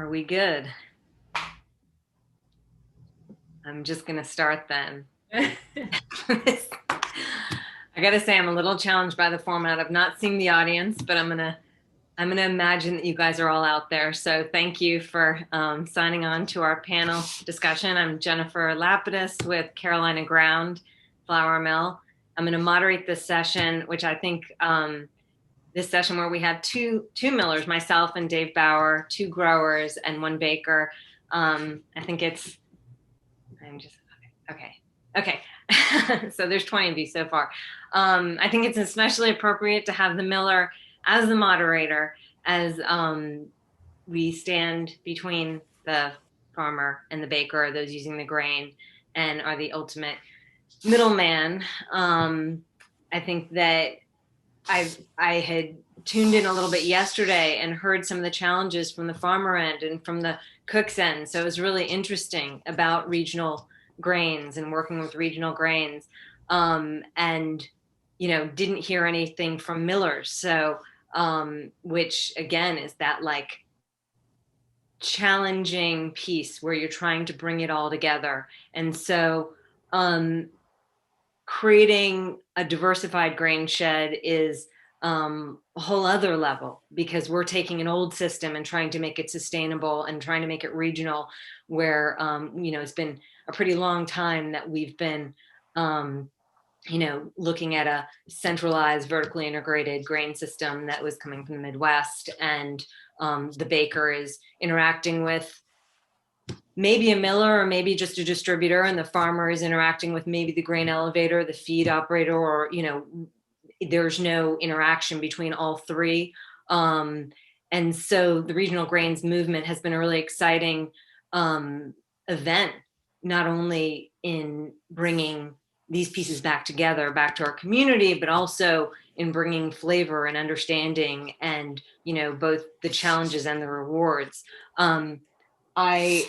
Are we good? I'm just going to start then. I got to say, I'm a little challenged by the format. I've not seen the audience, but I'm going to imagine that you guys are all out there. So thank you for signing on to our panel discussion. I'm Jennifer Lapidus with Carolina Ground Flour Mill. I'm going to moderate this session, which I think this session where we have two millers, myself and Dave Bauer, two growers and one baker. I think it's, okay. So there's 20 of you so far. I think it's especially appropriate to have the miller as the moderator, as we stand between the farmer and the baker, those using the grain, and are the ultimate middleman. I think that I had tuned in a little bit yesterday and heard some of the challenges from the farmer end and from the cook's end. So it was really interesting about regional grains and working with regional grains. And, you know, didn't hear anything from millers. So, which again is that like challenging piece where you're trying to bring it all together. And so, creating a diversified grain shed is a whole other level, because we're taking an old system and trying to make it sustainable and trying to make it regional, where you know, it's been a pretty long time that we've been you know, looking at a centralized, vertically integrated grain system that was coming from the Midwest, and the baker is interacting with maybe a miller or maybe just a distributor, and the farmer is interacting with maybe the grain elevator, the feed operator, or, you know, there's no interaction between all three. And so the regional grains movement has been a really exciting event, not only in bringing these pieces back together, back to our community, but also in bringing flavor and understanding and, you know, both the challenges and the rewards. I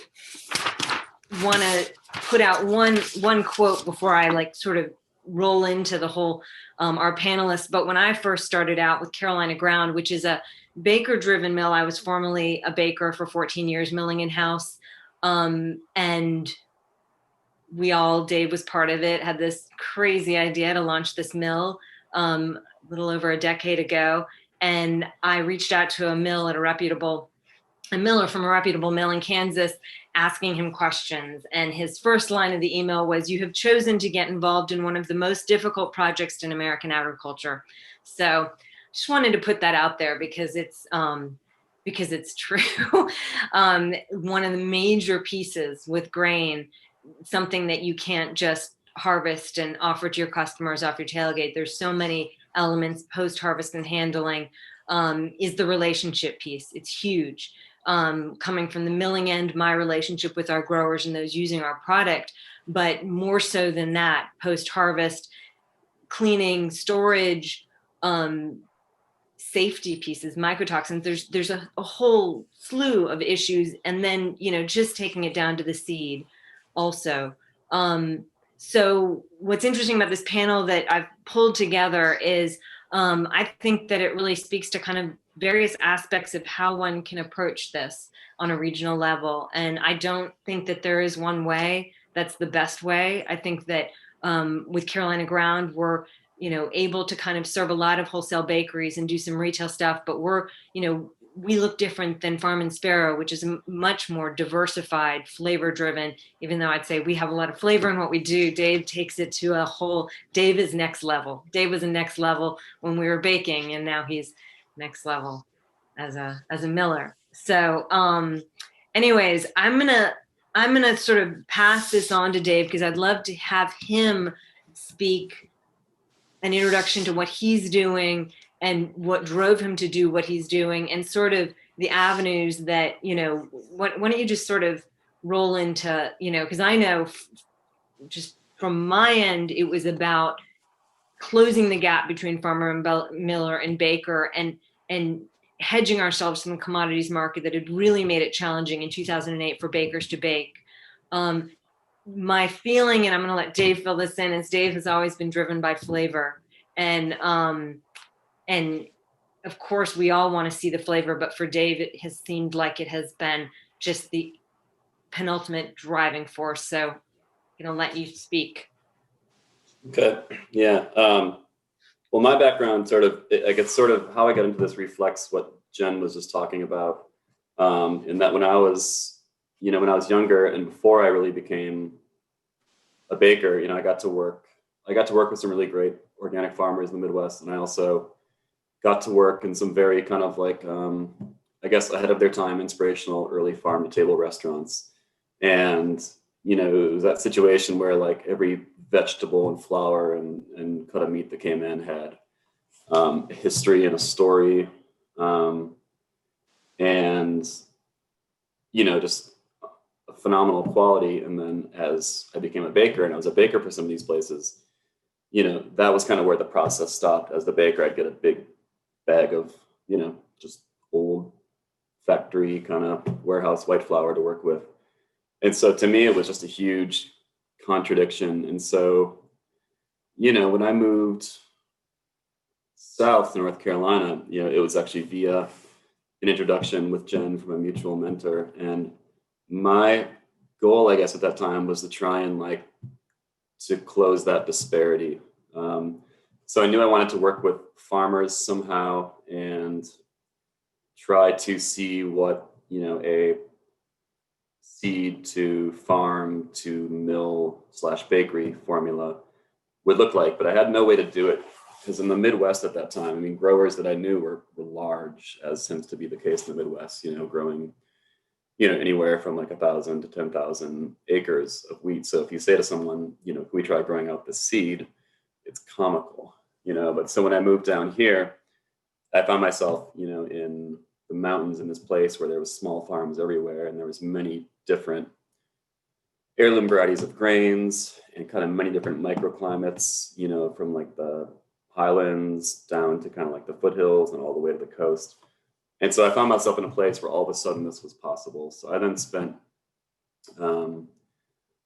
want to put out one quote before I like sort of roll into the whole our panelists. But when I first started out with Carolina Ground, which is a baker-driven mill, I was formerly a baker for 14 years, milling in-house, and we all, Dave was part of it, had this crazy idea to launch this mill a little over a decade ago, and I reached out to a miller from a reputable mill in Kansas, asking him questions. And his first line of the email was, "You have chosen to get involved in one of the most difficult projects in American agriculture." So just wanted to put that out there because it's true. One of the major pieces with grain, something that you can't just harvest and offer to your customers off your tailgate. There's so many elements post-harvest and handling, is the relationship piece. It's huge. Coming from the milling end, my relationship with our growers and those using our product, but more so than that, post-harvest, cleaning, storage, safety pieces, mycotoxins, there's a whole slew of issues. And then, you know, just taking it down to the seed also. So what's interesting about this panel that I've pulled together is I think that it really speaks to kind of various aspects of how one can approach this on a regional level. And I don't think that there is one way that's the best way. I think that with Carolina Ground, we're, you know, able to kind of serve a lot of wholesale bakeries and do some retail stuff, but we're, you know, we look different than Farm and Sparrow, which is much more diversified, flavor driven, even though I'd say we have a lot of flavor in what we do. Dave takes it to a whole, Dave is next level. Dave was a next level when we were baking, and now he's next level as a miller. So anyways, I'm gonna sort of pass this on to Dave, because I'd love to have him speak an introduction to what he's doing and what drove him to do what he's doing, and sort of the avenues that, you know, why don't you just sort of roll into, you know, because I know just from my end, it was about closing the gap between farmer and miller and baker, and hedging ourselves from the commodities market that had really made it challenging in 2008 for bakers to bake. My feeling, and I'm going to let Dave fill this in, is Dave has always been driven by flavor. And of course, we all want to see the flavor, but for Dave, it has seemed like it has been just the penultimate driving force. So I'm going to let you speak. Okay. Yeah. Well, my background it's sort of how I got into this reflects what Jen was just talking about. In that when I was younger and before I really became a baker, I got to work with some really great organic farmers in the Midwest. And I also got to work in some very kind of like, I guess ahead of their time, inspirational early farm to table restaurants. And, it was that situation where like every vegetable and flour and cut of meat that came in had a history and a story. And, just a phenomenal quality. And then as I became a baker and I was a baker for some of these places, that was kind of where the process stopped. As the baker, I'd get a big bag of, just old factory kind of warehouse white flour to work with. And so to me, it was just a huge contradiction. And so, when I moved south to North Carolina, it was actually via an introduction with Jen from a mutual mentor. And my goal, I guess, at that time was to try and to close that disparity. So I knew I wanted to work with farmers somehow and try to see what, a seed to farm to mill / bakery formula would look like. But I had no way to do it because in the Midwest at that time, growers that I knew were large, as tends to be the case in the Midwest, growing, anywhere from 1,000 to 10,000 acres of wheat. So if you say to someone, can we try growing out the seed? It's comical, but so when I moved down here, I found myself, in the mountains in this place where there was small farms everywhere. And there was many different heirloom varieties of grains and kind of many different microclimates, from the highlands down to kind of the foothills and all the way to the coast. And so I found myself in a place where all of a sudden this was possible. So I then spent the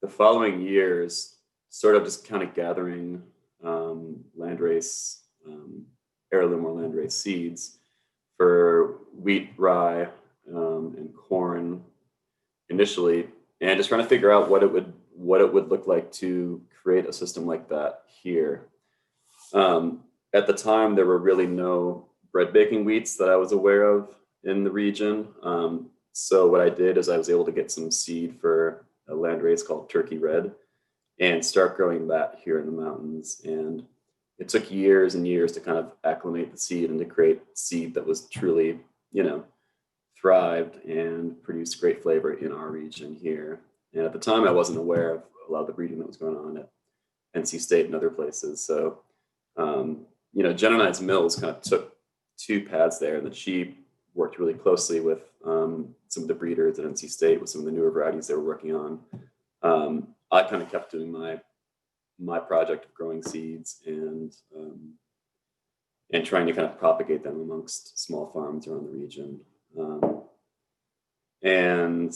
following years sort of just kind of gathering landrace, heirloom or landrace seeds for wheat, rye, and corn initially, and just trying to figure out what it would look like to create a system like that here. At the time, there were really no bread baking wheats that I was aware of in the region. So what I did is I was able to get some seed for a landrace called Turkey Red and start growing that here in the mountains. And it took years and years to kind of acclimate the seed and to create seed that was truly, thrived and produced great flavor in our region here. And at the time, I wasn't aware of a lot of the breeding that was going on at NC State and other places. So, Jen and I's mills kind of took two paths there, and that she worked really closely with some of the breeders at NC State with some of the newer varieties they were working on. I kind of kept doing my project of growing seeds and trying to kind of propagate them amongst small farms around the region. And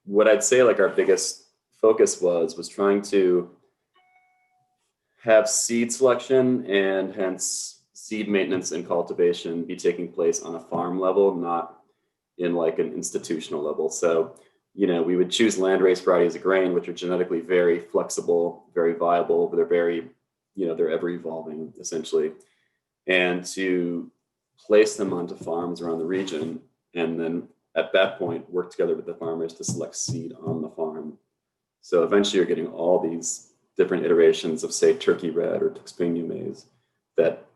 what I'd say our biggest focus was trying to have seed selection and hence seed maintenance and cultivation be taking place on a farm level, not in an institutional level. So, we would choose landrace varieties of grain, which are genetically very flexible, very viable, but they're very, they're ever evolving essentially. And to place them onto farms around the region. And then at that point, work together with the farmers to select seed on the farm. So eventually you're getting all these different iterations of, say, Turkey Red or Tuxpangia maize that,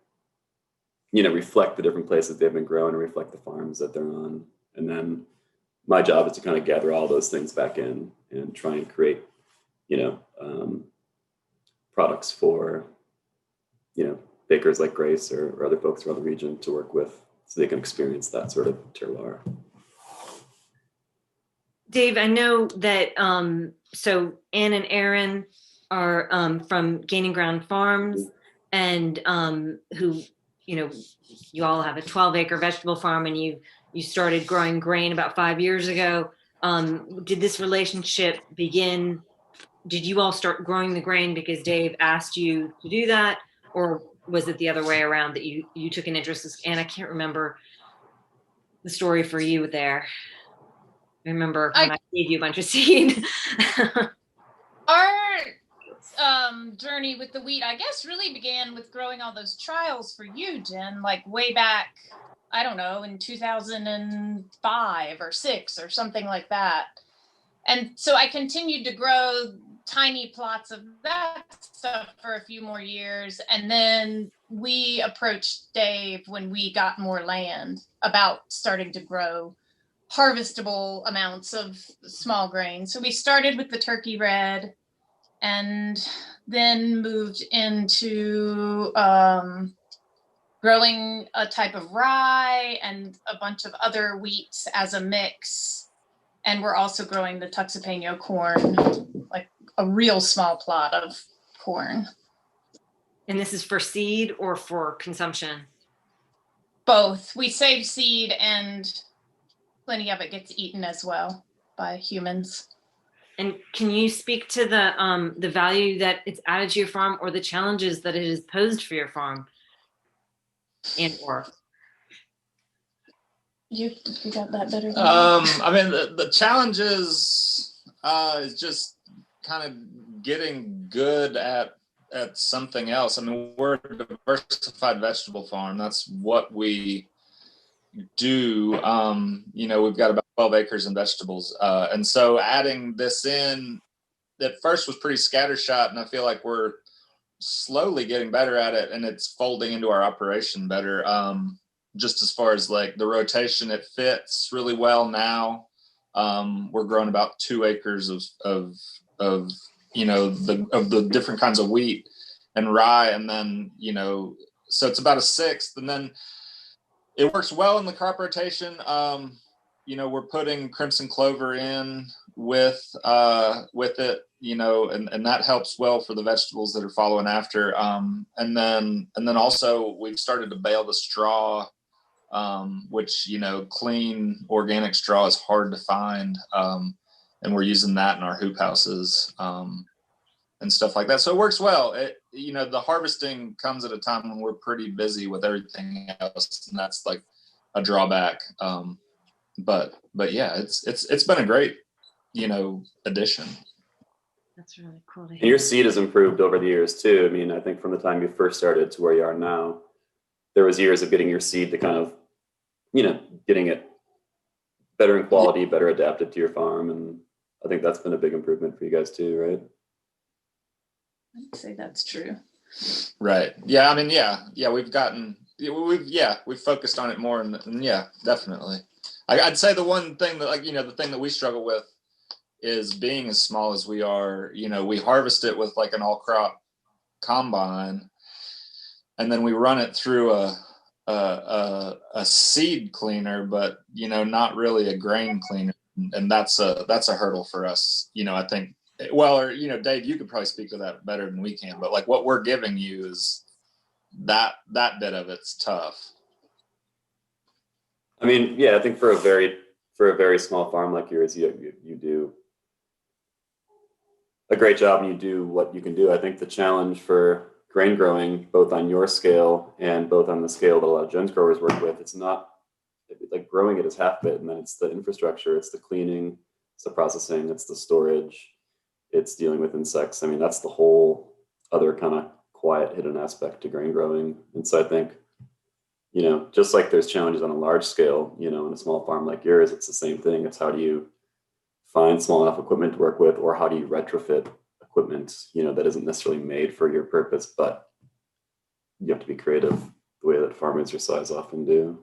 reflect the different places they've been grown and reflect the farms that they're on. And then my job is to kind of gather all those things back in and try and create, products for, bakers like Grace or other folks around the region to work with so they can experience that sort of terroir. Dave, I know that, so Ann and Aaron are from Gaining Ground Farms and who, you all have a 12-acre vegetable farm and you started growing grain about 5 years ago. Did this relationship begin? Did you all start growing the grain because Dave asked you to do that? Or was it the other way around that you took an interest? And I can't remember the story for you there? I remember when I gave you a bunch of seed. Our journey with the wheat, I guess, really began with growing all those trials for you, Jen, like way back, I don't know, in 2005 or 6 or something like that. And so I continued to grow tiny plots of that stuff for a few more years. And then we approached Dave when we got more land about starting to grow harvestable amounts of small grain. So we started with the turkey red and then moved into growing a type of rye and a bunch of other wheats as a mix. And we're also growing the Tuxepeño corn, like a real small plot of corn. And this is for seed or for consumption? Both. We save seed and plenty of it gets eaten as well by humans. And can you speak to the value that it's added to your farm or the challenges that it has posed for your farm? And or you got that better than I mean, the challenges is just kind of getting good at something else. I mean, we're a diversified vegetable farm. That's what we do. You know, we've got about 12 acres in vegetables. And so adding this in at first was pretty scattershot, and I feel like we're slowly getting better at it, and it's folding into our operation better. Just as far as like the rotation, it fits really well now. We're growing about 2 acres of you know, the different kinds of wheat and rye, and then, you know, so it's about 1/6, and then it works well in the crop rotation. You know, we're putting crimson clover in with it, you know, and that helps well for the vegetables that are following after. And then also we've started to bale the straw, which, you know, clean organic straw is hard to find. And we're using that in our hoop houses, and stuff like that. So it works well. You know, the harvesting comes at a time when we're pretty busy with everything else, and that's like a drawback. But yeah, it's been a great, you know, addition. that's really cool to And hear. your seed has improved over the years too. I mean, I think from the time you first started to where you are now, there was years of getting your seed to kind of, you know, getting it better in quality, better adapted to your farm. And I think that's been a big improvement for you guys too, right? I'd say that's true. Right. Yeah. I mean, yeah, we've focused on it more, and yeah, definitely. I'd say the one thing that, like, you know, the thing that we struggle with is being as small as we are. You know, we harvest it with like an all crop combine, and then we run it through a seed cleaner, but, you know, not really a grain cleaner. And that's a hurdle for us. You know, I think, well, or, you know, Dave, you could probably speak to that better than we can, but like what we're giving you is that bit of it's tough. I mean, yeah, I think for a very small farm like yours, you do a great job and you do what you can do. I think the challenge for grain growing, both on your scale and both on the scale that a lot of Jen's growers work with, it's not like growing it is half of it, and then it's the infrastructure, it's the cleaning, it's the processing, it's the storage, it's dealing with insects. I mean, that's the whole other kind of quiet hidden aspect to grain growing. And so I think, you know, just like there's challenges on a large scale, you know, in a small farm like yours, it's the same thing. It's how do you find small enough equipment to work with, or how do you retrofit equipment, you know, that isn't necessarily made for your purpose, but you have to be creative the way that farmers your size often do.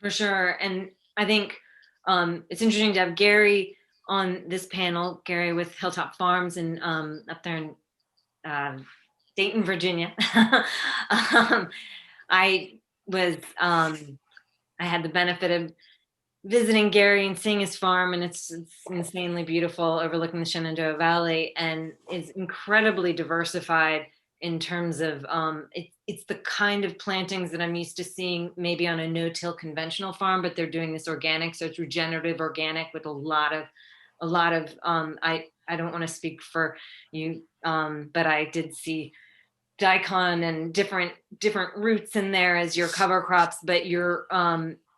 For sure. And I think it's interesting to have Garay on this panel, Garay with Hilltop Farms and up there in Dayton, Virginia. I had the benefit of visiting Garay and seeing his farm, and it's insanely beautiful overlooking the Shenandoah Valley, and is incredibly diversified in terms of it's the kind of plantings that I'm used to seeing maybe on a no-till conventional farm, but they're doing this organic, so it's regenerative organic with a lot of I don't want to speak for you, but I did see daikon and different roots in there as your cover crops, but your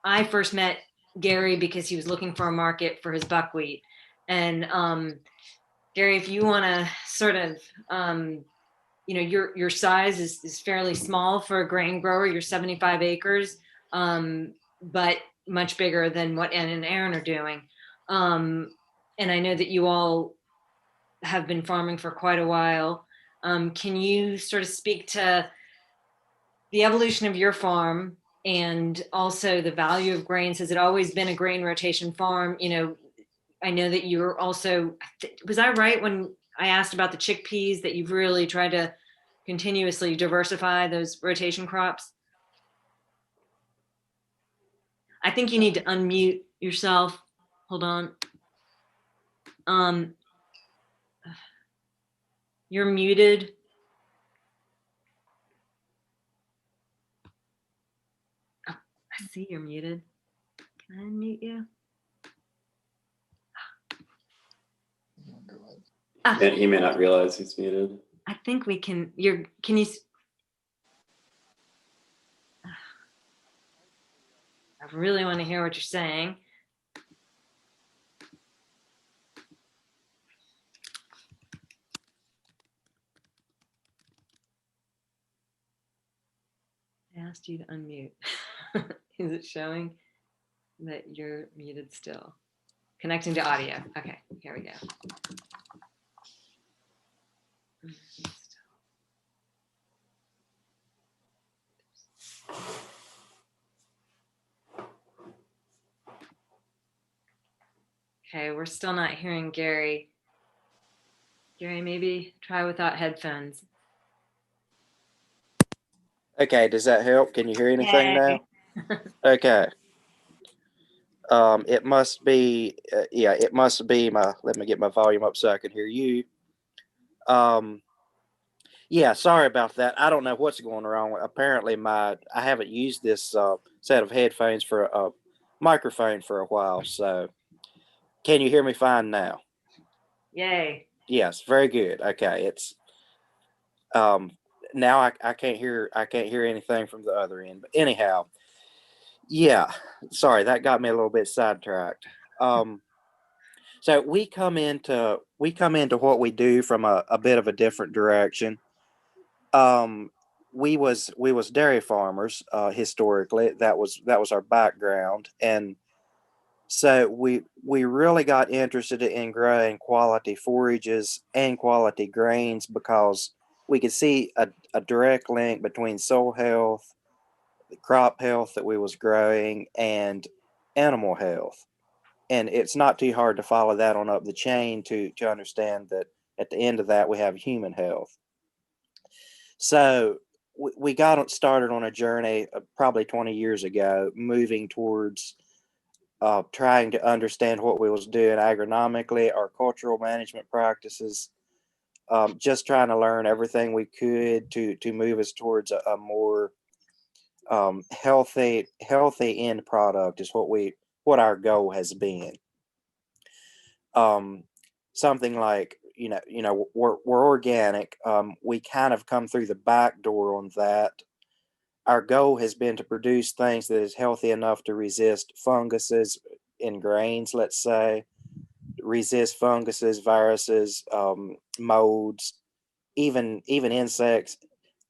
I first met Gary because he was looking for a market for his buckwheat. And Gary, if you want to sort of, your size is fairly small for a grain grower. You're 75 acres, but much bigger than what Ann and Aaron are doing. And I know that you all have been farming for quite a while. Can you sort of speak to the evolution of your farm and also the value of grains? Has it always been a grain rotation farm? I know that you're also, was I right when I asked about the chickpeas that you've really tried to continuously diversify those rotation crops? I think you need to unmute yourself. Hold on. You're muted. Oh, I see you're muted. Can I unmute you? And he may not realize he's muted. I think we can. I really want to hear what you're saying. I asked you to unmute. Is it showing that you're muted still? Connecting to audio. Okay, here we go. Okay, we're still not hearing Gary. Gary, maybe try without headphones. Okay, does that help? Can you hear anything now? Okay. It must be, it must be let me get my volume up so I can hear you. Yeah, sorry about that. I don't know what's going wrong. Apparently I haven't used this set of headphones for a microphone for a while. So can you hear me fine now? Yay. Yes, very good. Okay. It's, now I can't hear anything from the other end, but anyhow, yeah, sorry, that got me a little bit sidetracked. So we come into what we do from a bit of a different direction. We was dairy farmers historically. That was our background, and so we really got interested in growing quality forages and quality grains because we could see a direct link between soil health, the crop health that we was growing, and animal health. And it's not too hard to follow that on up the chain to understand that at the end of that we have human health. So we got started on a journey probably 20 years ago, moving towards trying to understand what we was doing agronomically, our cultural management practices, just trying to learn everything we could to move us towards a more healthy end product is what our goal has been. Something like we're organic. We kind of come through the back door on that. Our goal has been to produce things that is healthy enough to resist funguses in grains, let's say, resist funguses, viruses, molds, even insects,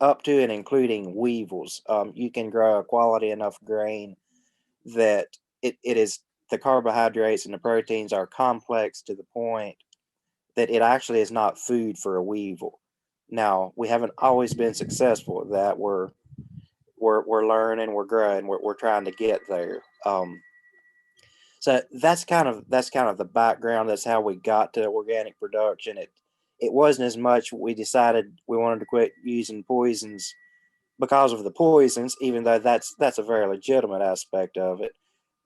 up to and including weevils. You can grow a quality enough grain that it is, the carbohydrates and the proteins are complex to the point that it actually is not food for a weevil. Now, we haven't always been successful at that. We're learning, we're growing, we're trying to get there. So that's kind of the background. That's how we got to organic production. It wasn't as much we decided we wanted to quit using poisons because of the poisons, even though that's a very legitimate aspect of it.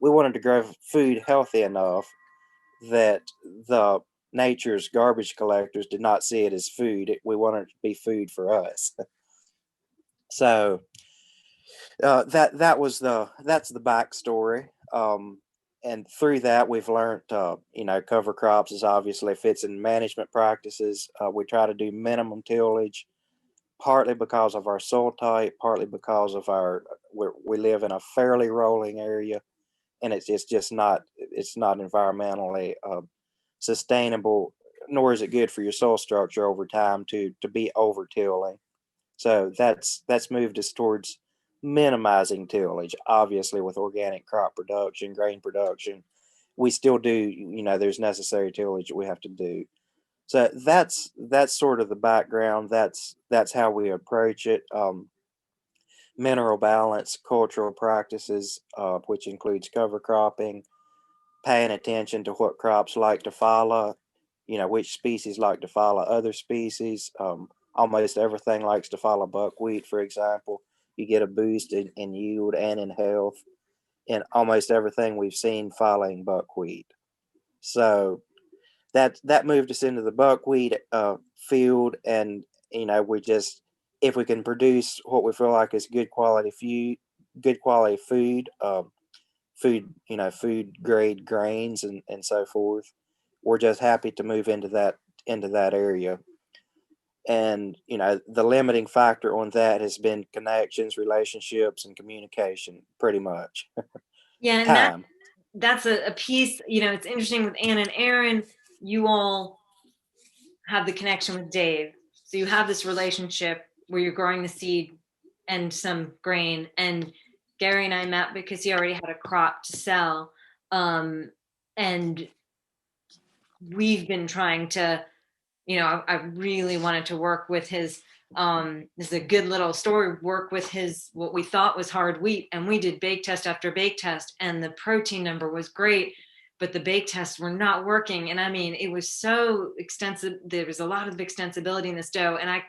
We wanted to grow food healthy enough that the nature's garbage collectors did not see it as food. We wanted it to be food for us. So that's the backstory. And through that, we've learned, cover crops is obviously fits in management practices. We try to do minimum tillage, partly because of our soil type, partly because of we live in a fairly rolling area. and it's just not environmentally sustainable, nor is it good for your soil structure over time to be over tilling. So that's moved us towards minimizing tillage. Obviously, with organic crop production, grain production, we still do, there's necessary tillage that we have to do. So that's sort of the background. That's how we approach it. Mineral balance, cultural practices, which includes cover cropping, paying attention to what crops like to follow, which species like to follow other species. Almost everything likes to follow buckwheat, for example. You get a boost in yield and in health in almost everything we've seen following buckwheat. So that moved us into the buckwheat field, and we just, if we can produce what we feel like is good quality food, food grade grains and so forth, we're just happy to move into that area. And the limiting factor on that has been connections, relationships, and communication, pretty much. Yeah, and Time. that's a piece, it's interesting with Ann and Aaron, you all have the connection with Dave. So you have this relationship where you're growing the seed and some grain, and Garay and I met because he already had a crop to sell. And we've been trying to, I really wanted to work with his, this is a good little story, work with his, what we thought was hard wheat. And we did bake test after bake test, and the protein number was great, but the bake tests were not working. And I mean, it was so extensive. There was a lot of extensibility in this dough. And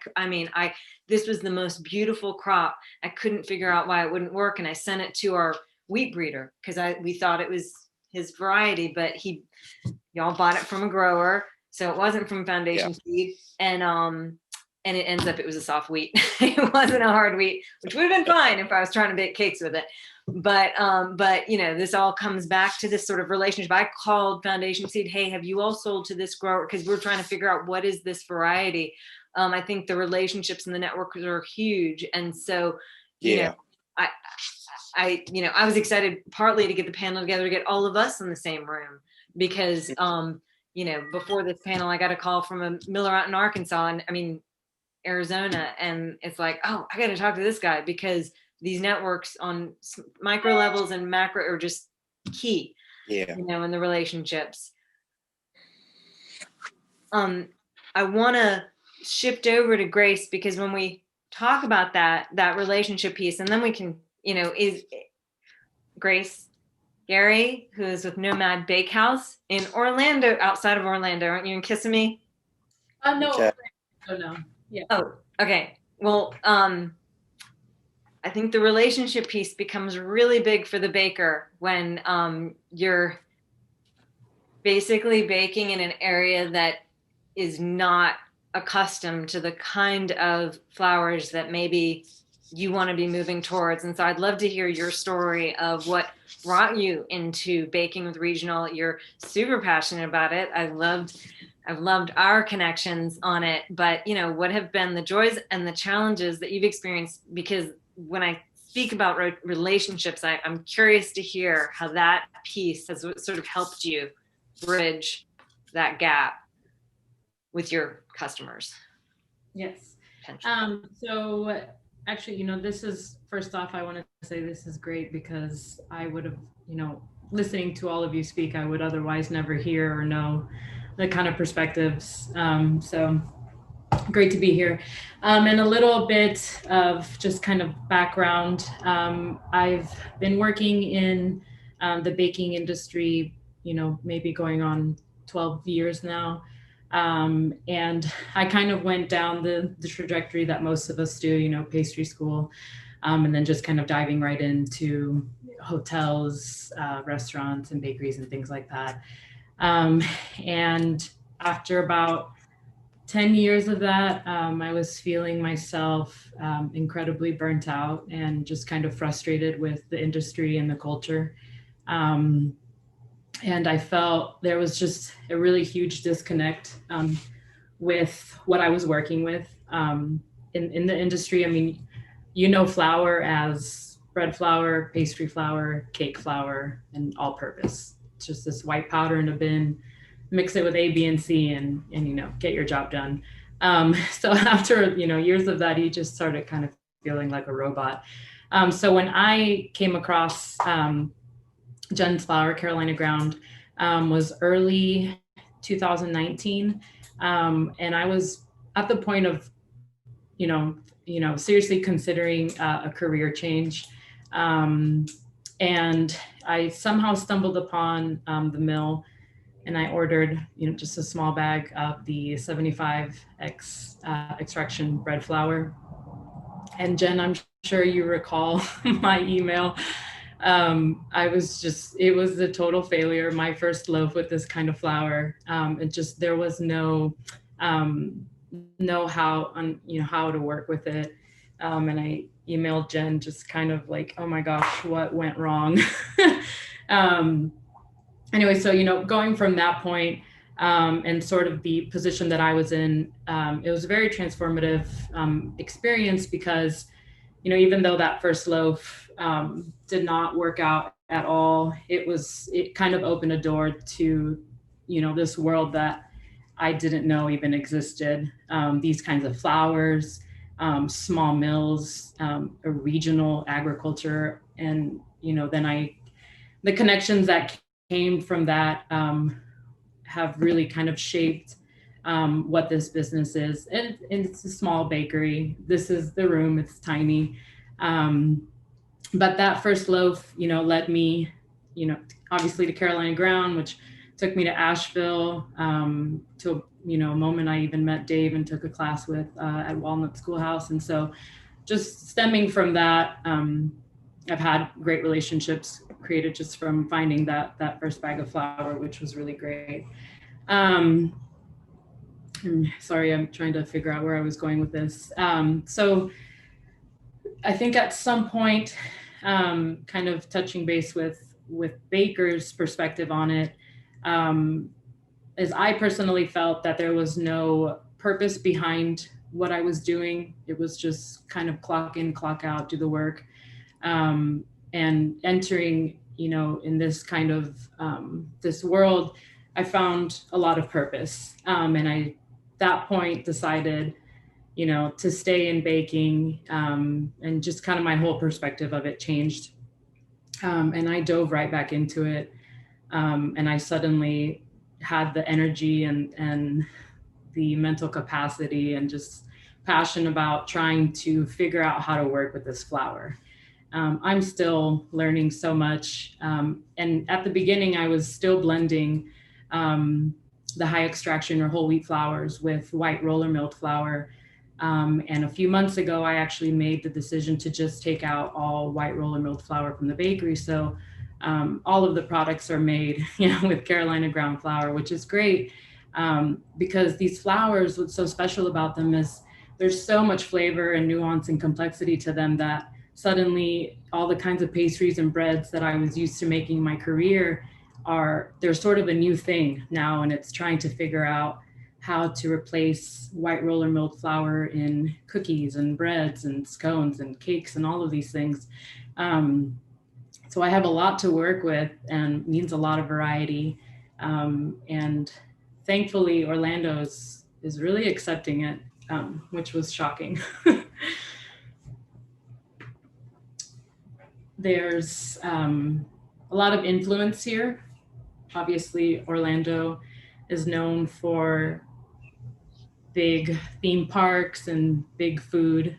this was the most beautiful crop. I couldn't figure out why it wouldn't work. And I sent it to our wheat breeder because we thought it was his variety, but y'all bought it from a grower. So it wasn't from foundation seed. And it ends up, it was a soft wheat. It wasn't a hard wheat, which would have been fine if I was trying to bake cakes with it. But this all comes back to this sort of relationship. I called foundation seed, hey, have you all sold to this grower? Because we're trying to figure out what is this variety. I think the relationships and the networks are huge. And so, I was excited partly to get the panel together, to get all of us in the same room, because, before this panel, I got a call from a miller out in Arkansas, Arizona. And it's like, oh, I got to talk to this guy, because these networks on micro levels and macro are just key, in the relationships. I want to shift over to Grace, because when we talk about that relationship piece, and then we can, is Grace, Garay, who is with Nomad Bakehouse in Orlando, outside of Orlando. Aren't you in Kissimmee? No. Okay. Oh, no. Yeah. Oh, okay. Well, I think the relationship piece becomes really big for the baker when you're basically baking in an area that is not accustomed to the kind of flours that maybe you want to be moving towards. And so I'd love to hear your story of what brought you into baking with regional. You're super passionate about it. I've loved our connections on it, but what have been the joys and the challenges that you've experienced? Because when I speak about relationships, I'm curious to hear how that piece has sort of helped you bridge that gap with your customers. Yes. So actually, this is, first off, I want to say this is great, because I would have, listening to all of you speak, I would otherwise never hear or know the kind of perspectives. So great to be here. And a little bit of just kind of background. I've been working in the baking industry, maybe going on 12 years now. And I kind of went down the trajectory that most of us do, pastry school, and then just kind of diving right into hotels, restaurants and bakeries and things like that. And after about 10 years of that, I was feeling myself incredibly burnt out and just kind of frustrated with the industry and the culture. And I felt there was just a really huge disconnect with what I was working with in the industry. Flour as bread flour, pastry flour, cake flour, and all purpose. It's just this white powder in a bin, mix it with A, B, and C, and get your job done. So after, years of that, you just started kind of feeling like a robot. So when I came across Jen's flour, Carolina ground, was early 2019. And I was at the point of, seriously considering a career change. And I somehow stumbled upon the mill, and I ordered, just a small bag of the 75X extraction bread flour. And Jen, I'm sure you recall my email. It was a total failure. My first loaf with this kind of flour. There was no know-how on, how to work with it. And I emailed Jen just kind of like, oh my gosh, what went wrong? Anyway, so, going from that point, and sort of the position that I was in, it was a very transformative experience because, even though that first loaf did not work out at all, it kind of opened a door to, this world that I didn't know even existed. These kinds of flours, small mills, a regional agriculture, and then the connections that came from that have really kind of shaped what this business is. And it's a small bakery. This is the room, it's tiny. But that first loaf, led me, obviously to Carolina ground, which took me to Asheville, to a moment I even met Dave and took a class with at Walnut Schoolhouse. And so just stemming from that, I've had great relationships created just from finding that first bag of flour, which was really great. Sorry, I'm trying to figure out where I was going with this. So I think at some point, kind of touching base with Baker's perspective on it, as I personally felt that there was no purpose behind what I was doing. It was just kind of clock in, clock out, do the work. And entering, in this kind of this world, I found a lot of purpose. And I, that point, decided, to stay in baking, and just kind of my whole perspective of it changed. And I dove right back into it. And I suddenly had the energy and the mental capacity and just passion about trying to figure out how to work with this flour. I'm still learning so much. And at the beginning, I was still blending the high extraction or whole wheat flours with white roller milled flour. And a few months ago, I actually made the decision to just take out all white roller milled flour from the bakery. So all of the products are made, with Carolina ground flour, which is great, because these flours, what's so special about them is there's so much flavor and nuance and complexity to them that suddenly all the kinds of pastries and breads that I was used to making in my career they're sort of a new thing now. And it's trying to figure out how to replace white roller milled flour in cookies and breads and scones and cakes and all of these things. So I have a lot to work with and means a lot of variety. And thankfully, Orlando is really accepting it, which was shocking. There's a lot of influence here. Obviously, Orlando is known for big theme parks and big food.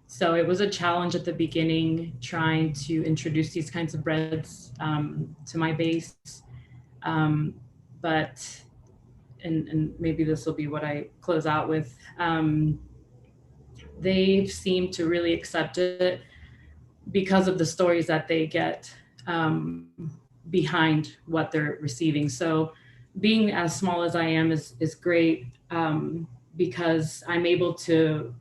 So it was a challenge at the beginning trying to introduce these kinds of breads to my base. But maybe this will be what I close out with. They seem to really accept it because of the stories that they get behind what they're receiving. So being as small as I am is great, because I'm able to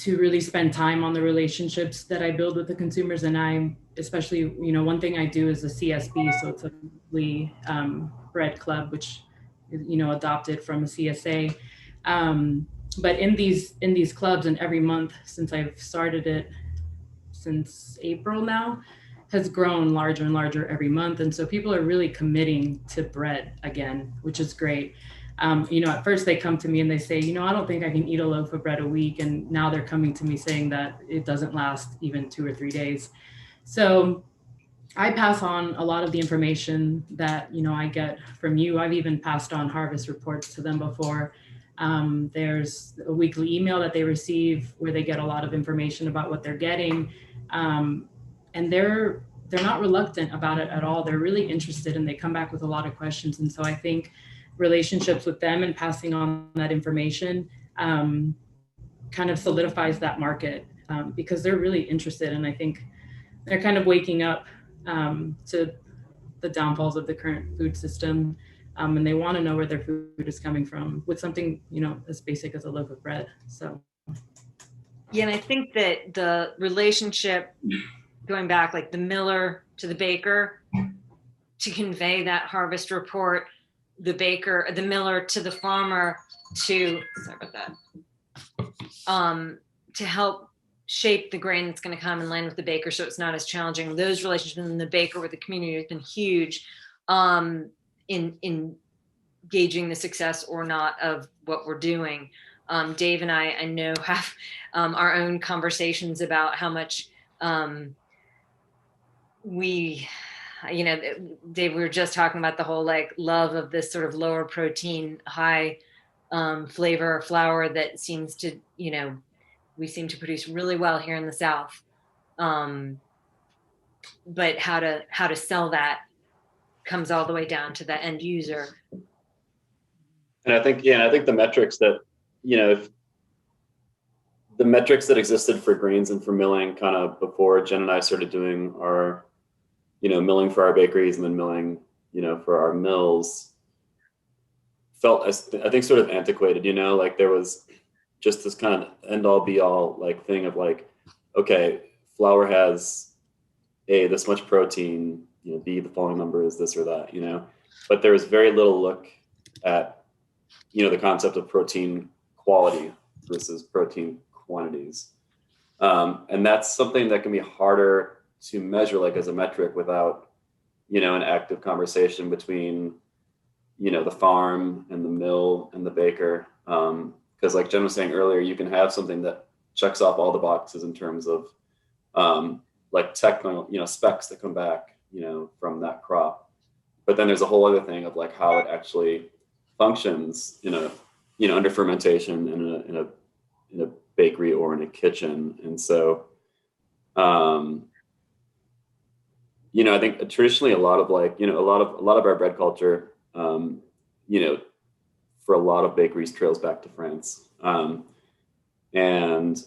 really spend time on the relationships that I build with the consumers. And I'm especially, one thing I do is a CSB. So it's a weekly bread club, which is, adopted from a CSA. But in these clubs, and every month since I've started it since April now, has grown larger and larger every month. And so people are really committing to bread again, which is great. At first they come to me and they say, I don't think I can eat a loaf of bread a week. And now they're coming to me saying that it doesn't last even 2 or 3 days. So I pass on a lot of the information that, I get from you. I've even passed on harvest reports to them before. There's a weekly email that they receive where they get a lot of information about what they're getting. And they're not reluctant about it at all. They're really interested and they come back with a lot of questions. And so I think relationships with them and passing on that information kind of solidifies that market because they're really interested. And I think they're kind of waking up to the downfalls of the current food system. And they want to know where their food is coming from with something, as basic as a loaf of bread. So. Yeah, and I think that the relationship going back, like the miller to the baker, to convey that harvest report, the miller to the farmer to help shape the grain that's going to come and land with the baker so it's not as challenging. Those relationships in the baker with the community have been huge in gauging the success or not of what we're doing. Dave and I know have our own conversations about how much Dave, we were just talking about the whole love of this sort of lower protein, high flavor flour that seems to, we seem to produce really well here in the South. But how to sell that comes all the way down to the end user. And I think the metrics that, if the metrics that existed for grains and for milling kind of before Jen and I started doing our, milling for our bakeries and then milling, for our mills felt, I think, sort of antiquated, there was just this kind of end all be all thing of okay, flour has A, this much protein, B, the following number is this or that, but there was very little look at, the concept of protein quality versus protein quantities. And that's something that can be harder to measure as a metric without, an active conversation between, the farm and the mill and the baker. Because like Jen was saying earlier, you can have something that checks off all the boxes in terms of technical, specs that come back, from that crop. But then there's a whole other thing of how it actually functions under fermentation in a bakery or in a kitchen. And so, I think traditionally a lot of a lot of our bread culture, for a lot of bakeries trails back to France. And,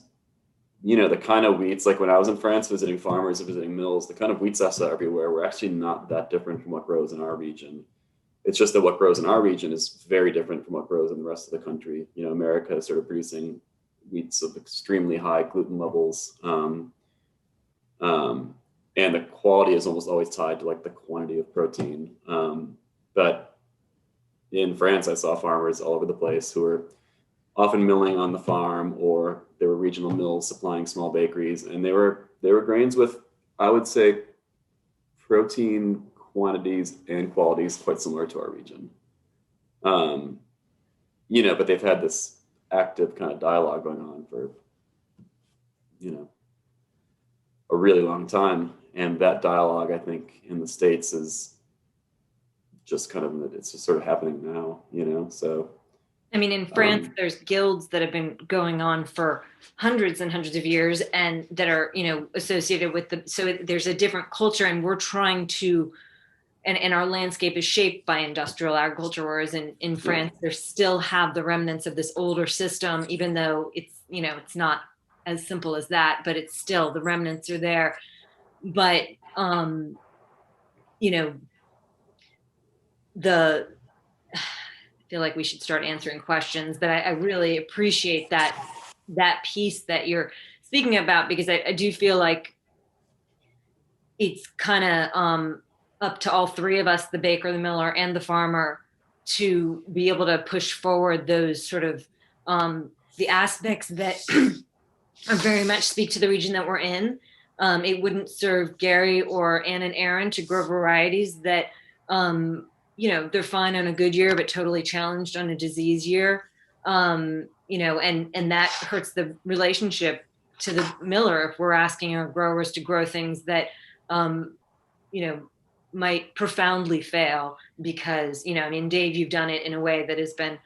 the kind of wheats, when I was in France visiting farmers and visiting mills, the kind of wheats I saw everywhere were actually not that different from what grows in our region. It's just that what grows in our region is very different from what grows in the rest of the country. America is sort of producing wheats of extremely high gluten levels. And the quality is almost always tied to the quantity of protein. But in France, I saw farmers all over the place who were often milling on the farm, or there were regional mills supplying small bakeries. And they were grains with, I would say, protein quantities and qualities quite similar to our region. But they've had this active kind of dialogue going on for, a really long time. And that dialogue, I think, in the States is just it's just sort of happening now, so. I mean, in France, there's guilds that have been going on for hundreds and hundreds of years and that are, associated with so there's a different culture, and we're trying to, and our landscape is shaped by industrial agriculture, whereas in France, they still have the remnants of this older system, even though it's, it's not as simple as that, but it's still, the remnants are there. But, I feel like we should start answering questions, but I really appreciate that piece that you're speaking about, because I do feel like it's kind of up to all three of us, the baker, the miller, and the farmer, to be able to push forward those sort of the aspects that very much speak to the region that we're in, It wouldn't serve Gary or Ann and Aaron to grow varieties that, they're fine on a good year, but totally challenged on a disease year. And that hurts the relationship to the miller if we're asking our growers to grow things that, might profoundly fail because, Dave, you've done it in a way that has been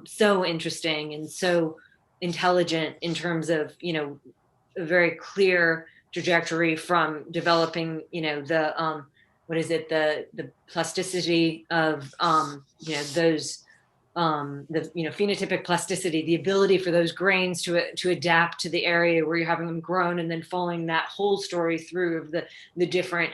so interesting and so intelligent in terms of, a very clear trajectory from developing, the plasticity of, those, phenotypic plasticity, the ability for those grains to adapt to the area where you're having them grown, and then following that whole story through of the different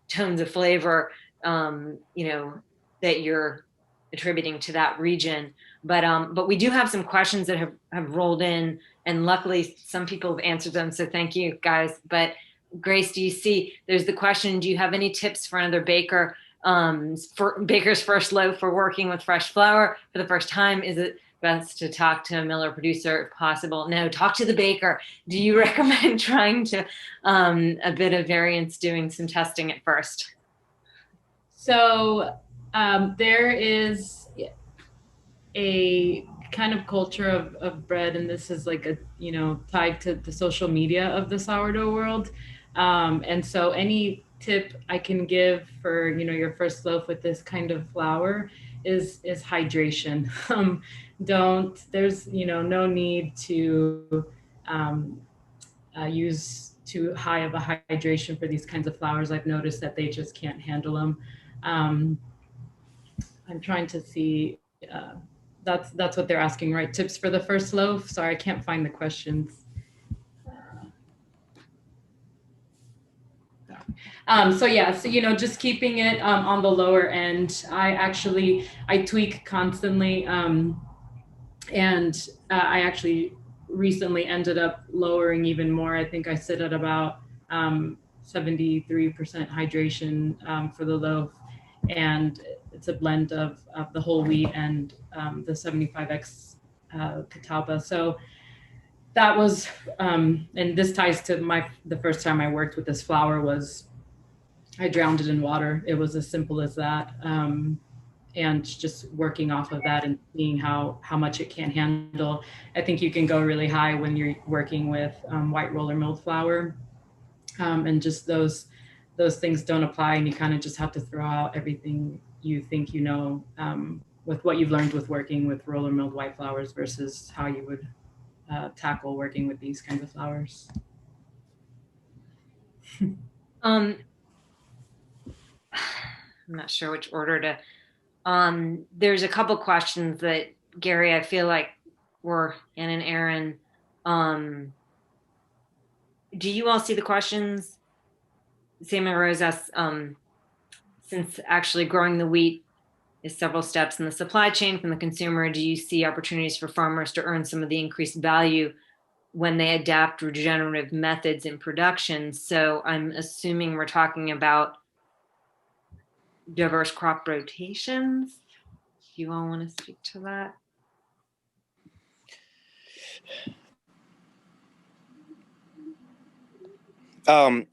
tones of flavor, that you're attributing to that region. But we do have some questions that have rolled in, and luckily some people have answered them. So thank you guys. But Grace, do you see, there's the question, do you have any tips for another baker, for baker's first loaf for working with fresh flour for the first time? Is it best to talk to a miller producer if possible? No, talk to the baker. Do you recommend trying to a bit of variance, doing some testing at first? So there is a kind of culture of bread, and this is like tied to the social media of the sourdough world. And so any tip I can give for your first loaf with this kind of flour is hydration. There's no need to use too high of a hydration for these kinds of flours. I've noticed that they just can't handle them. I'm trying to see, that's what they're asking, right? Tips for the first loaf. Sorry, I can't find the questions. Just keeping it on the lower end. I tweak constantly, and I actually recently ended up lowering even more. I think I sit at about 73% hydration for the loaf, and it's a blend of the whole wheat and the 75X Catawba. So that was, and this ties to the first time I worked with this flour was I drowned it in water. It was as simple as that. And just working off of that and seeing how much it can handle. I think you can go really high when you're working with white roller milled flour. And just those things don't apply, and you kind of just have to throw out everything you think with what you've learned with working with roller milled white flours versus how you would tackle working with these kinds of flours. I'm not sure which order to. There's a couple questions that, Gary, I feel like were Ann and Aaron. Do you all see the questions? Samuel Rose asks, since actually growing the wheat is several steps in the supply chain from the consumer, do you see opportunities for farmers to earn some of the increased value when they adapt regenerative methods in production? So I'm assuming we're talking about diverse crop rotations. Do you all want to speak to that?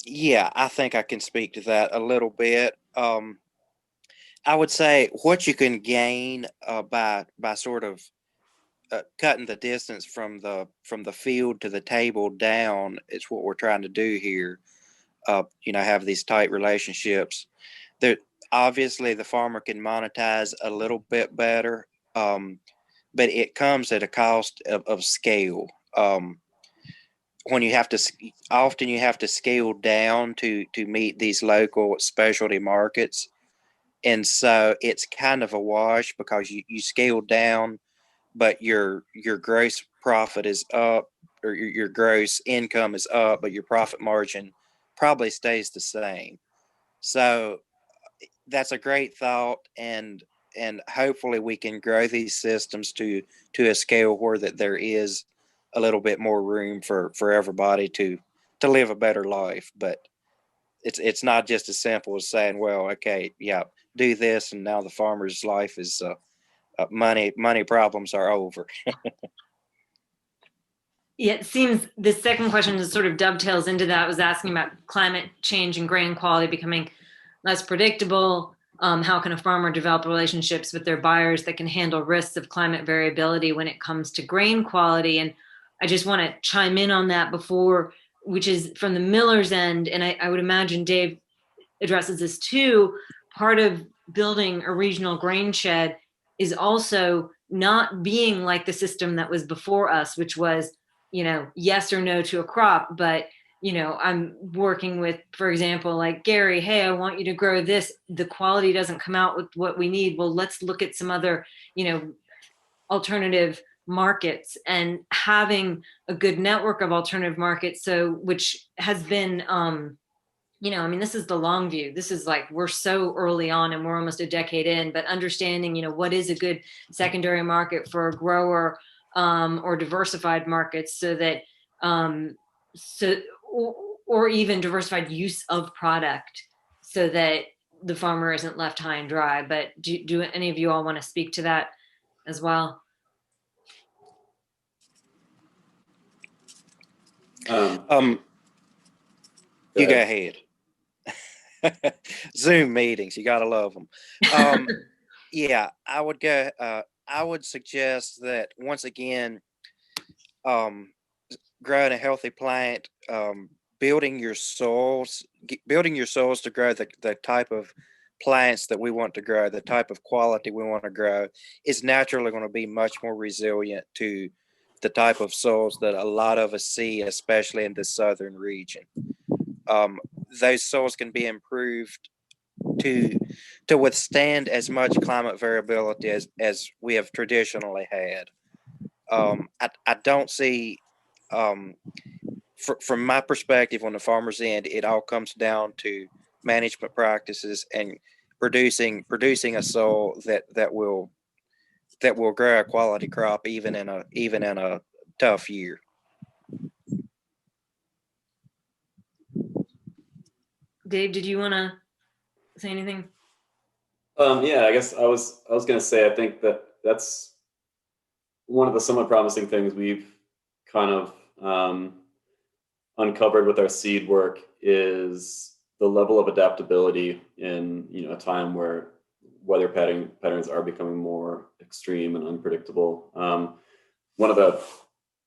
Yeah, I think I can speak to that a little bit. I would say what you can gain by sort of cutting the distance from the field to the table down is what we're trying to do here. Have these tight relationships. There, obviously, the farmer can monetize a little bit better, but it comes at a cost of scale. When you have to, often you have to scale down to meet these local specialty markets. And so it's kind of a wash because you scale down, but your gross profit is up, or your gross income is up, but your profit margin probably stays the same. So that's a great thought, and hopefully we can grow these systems to a scale where that there is a little bit more room for everybody to live a better life. But it's not just as simple as saying, well, okay, yeah, do this, and now the farmer's life is money problems are over. Yeah, it seems the second question is sort of dovetails into that. I was asking about climate change and grain quality becoming less predictable. How can a farmer develop relationships with their buyers that can handle risks of climate variability when it comes to grain quality? And I just want to chime in on that before, which is from the miller's end. And I would imagine Dave addresses this too. Part of building a regional grain shed is also not being like the system that was before us, which was, yes or no to a crop. But, I'm working with, for example, like Garay, hey, I want you to grow this. The quality doesn't come out with what we need. Well, let's look at some other, alternative markets, and having a good network of alternative markets. So, which has been, this is the long view. This is like, we're so early on and we're almost a decade in, but understanding, what is a good secondary market for a grower, or diversified markets, so that, or even diversified use of product, so that the farmer isn't left high and dry. But do any of you all want to speak to that as well? You go ahead. Zoom meetings, you gotta love them. Yeah, I would go. I would suggest that once again, growing a healthy plant, building your soils to grow the type of plants that we want to grow, the type of quality we want to grow, is naturally going to be much more resilient to the type of soils that a lot of us see, especially in the southern region. Those soils can be improved to withstand as much climate variability as we have traditionally had. I don't see, from my perspective on the farmer's end, it all comes down to management practices and producing a soil that will grow a quality crop even in a tough year. Dave, did you want to say anything? Yeah, I guess I was going to say, I think that's one of the somewhat promising things we've kind of uncovered with our seed work is the level of adaptability in a time where weather patterns are becoming more extreme and unpredictable. One of the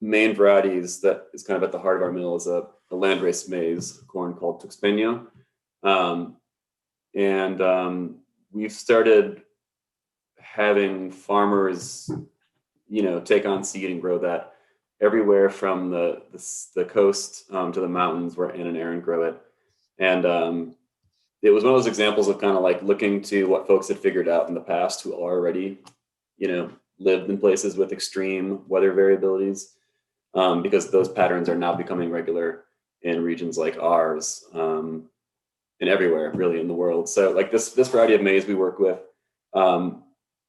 main varieties that is kind of at the heart of our mill is a landrace maize corn called Tuxpeño. We've started having farmers, take on seed and grow that everywhere from the coast to the mountains where Ann and Aaron grow it. And it was one of those examples of kind of like looking to what folks had figured out in the past who already, lived in places with extreme weather variabilities, because those patterns are now becoming regular in regions like ours, and everywhere really in the world. So like this variety of maize we work with,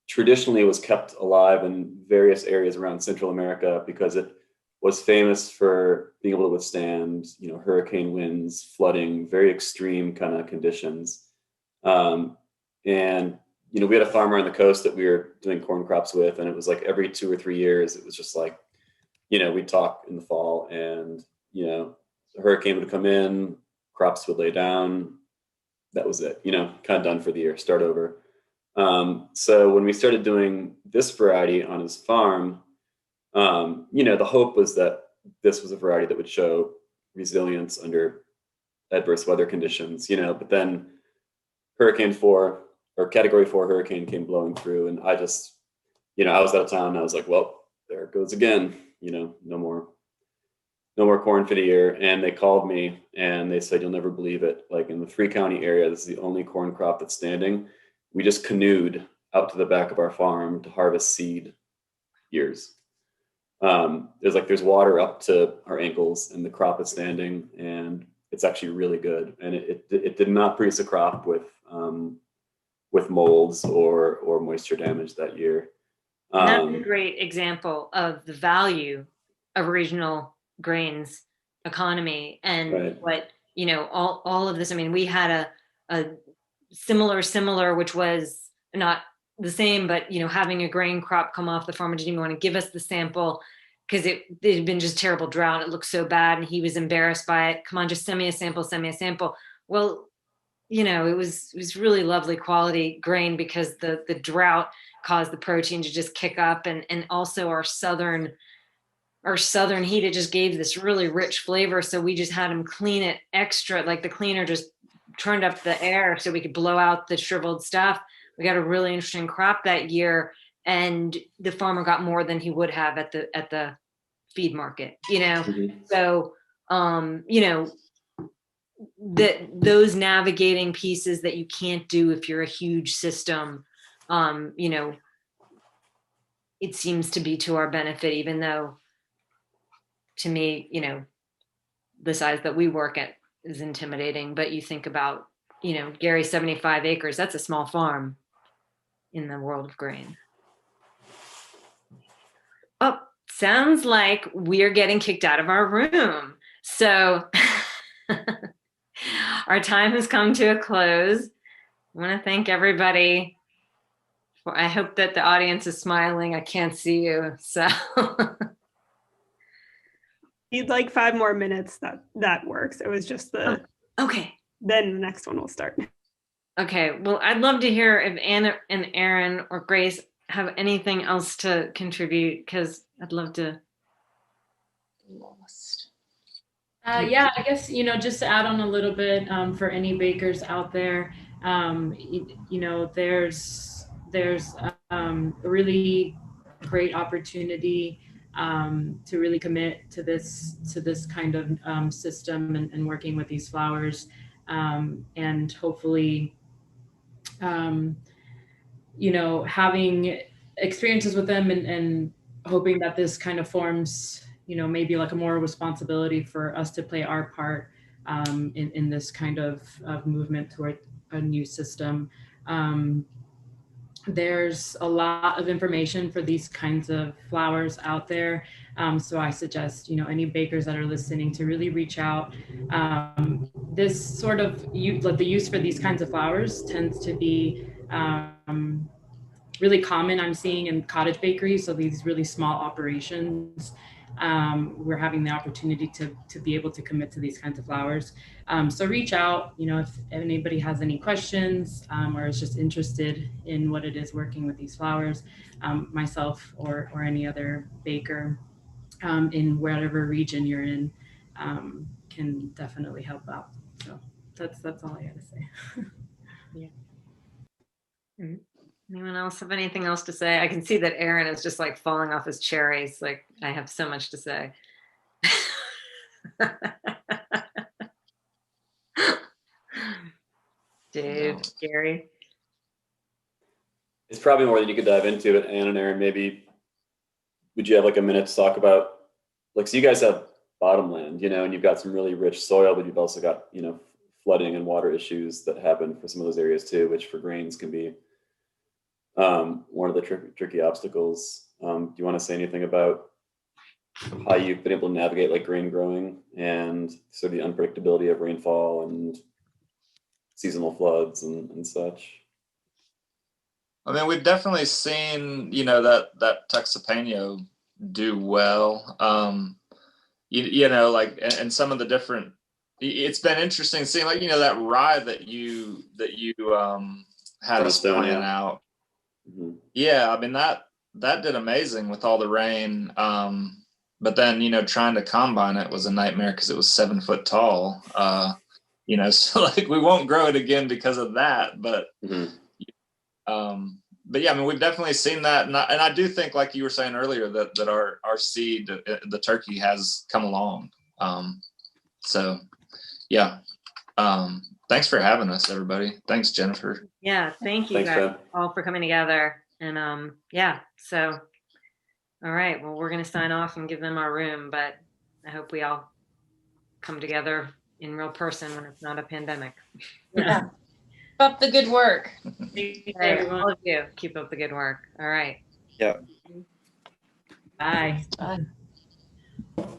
traditionally was kept alive in various areas around Central America because it was famous for being able to withstand, hurricane winds, flooding, very extreme kind of conditions. We had a farmer on the coast that we were doing corn crops with, and it was like every 2 or 3 years, it was just like, we'd talk in the fall, and, a hurricane would come in, crops would lay down. That was it, kind of done for the year, start over. So when we started doing this variety on his farm, the hope was that this was a variety that would show resilience under adverse weather conditions, but then Hurricane 4 or Category 4 hurricane came blowing through, and I just, I was out of town, and I was like, well, there it goes again, no more corn for the year. And they called me and they said, you'll never believe it. Like in the 3-county area, this is the only corn crop that's standing. We just canoed out to the back of our farm to harvest seed years. There's water up to our ankles, and the crop is standing, and it's actually really good. And it did not produce a crop with molds or moisture damage that year. That's a great example of the value of regional grains economy, and right. What all of this. I mean, we had a similar, which was not the same, but having a grain crop come off, the farmer didn't even want to give us the sample because it had been just terrible drought. It looked so bad, and he was embarrassed by it. Come on, just send me a sample. Well, you know, it was really lovely quality grain because the drought caused the protein to just kick up, and also our southern heat, it just gave this really rich flavor. So we just had him clean it extra, like the cleaner just turned up the air so we could blow out the shriveled stuff. We got a really interesting crop that year, and the farmer got more than he would have at the feed market, you know. So you know, those navigating pieces that you can't do if you're a huge system, you know, it seems to be to our benefit, even though to me, you know, the size that we work at is intimidating. But you think about, you know, Garay, 75 acres, that's a small farm in the world of grain. Oh, sounds like we're getting kicked out of our room. So our time has come to a close. I want to thank everybody. I hope that the audience is smiling. I can't see you, so. You'd like 5 more minutes, that works. It was just the, okay. Then the next one will start. Okay, well, I'd love to hear if Anna and Aaron or Grace have anything else to contribute, because I'd love to. Lost. Yeah, I guess, you know, just to add on a little bit for any bakers out there, you know, there's a really great opportunity to really commit to this kind of system and working with these flowers, and hopefully, you know, having experiences with them and hoping that this kind of forms, you know, maybe like a more responsibility for us to play our part in this kind of movement toward a new system. There's a lot of information for these kinds of flowers out there. So I suggest, you know, any bakers that are listening to really reach out. This sort of the use for these kinds of flowers tends to be really common, I'm seeing, in cottage bakeries. So these really small operations, we're having the opportunity to be able to commit to these kinds of flowers. So reach out, you know, if anybody has any questions or is just interested in what it is working with these flowers, myself or any other baker in whatever region you're in can definitely help out. So that's all I got to say. Yeah. Mm-hmm. Anyone else have anything else to say? I can see that Aaron is just like falling off his cherries. Like, I have so much to say. Dude, Gary. It's probably more than you could dive into it. Ann and Aaron, maybe would you have like a minute to talk about, like, so you guys have bottomland, you know, and you've got some really rich soil, but you've also got, you know, flooding and water issues that happen for some of those areas too, which for grains can be one of the tricky obstacles. Do you want to say anything about how you've been able to navigate like grain growing and sort of the unpredictability of rainfall and seasonal floods and such? I mean, we've definitely seen, you know, that Texapeño do well. You know, like, and some of the different, it's been interesting seeing, like, you know, that rye that you had us plan out. Mm-hmm. Yeah, I mean, that did amazing with all the rain. But then, you know, trying to combine it was a nightmare because it was 7 foot tall. You know, so like we won't grow it again because of that. But but yeah, I mean, we've definitely seen that, and I do think, like you were saying earlier, that our seed, the turkey, has come along. So yeah, thanks for having us, everybody. Thanks, Jennifer. Yeah, thank you guys all for coming together. And yeah, so all right, well, we're gonna sign off and give them our room, but I hope we all come together in real person when it's not a pandemic. Yeah. Keep up the good work. Hey, all of you, keep up the good work. All right. Yeah. Bye. Bye.